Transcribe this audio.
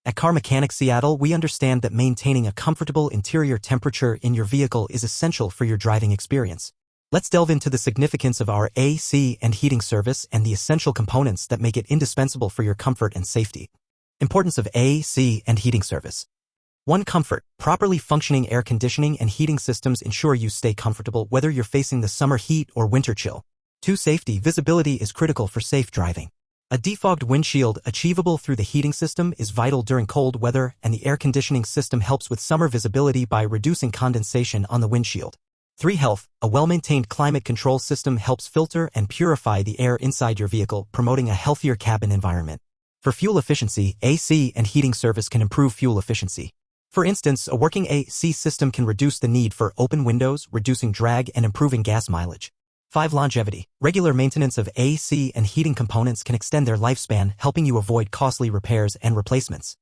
At Car Mechanic Seattle, we understand that maintaining a comfortable interior temperature in your vehicle is essential for your driving experience. Let's delve into the significance of our AC and heating service and the essential components that make it indispensable for your comfort and safety. Importance of AC and heating service. 1. Comfort. Properly functioning air conditioning and heating systems ensure you stay comfortable whether you're facing the summer heat or winter chill. 2. Safety. Visibility is critical for safe driving. A defogged windshield achievable through the heating system is vital during cold weather, and the air conditioning system helps with summer visibility by reducing condensation on the windshield. 3. Health. A well-maintained climate control system helps filter and purify the air inside your vehicle, promoting a healthier cabin environment. For fuel efficiency, AC and heating service can improve fuel efficiency. For instance, a working AC system can reduce the need for open windows, reducing drag and improving gas mileage. 5. Longevity. Regular maintenance of AC and heating components can extend their lifespan, helping you avoid costly repairs and replacements.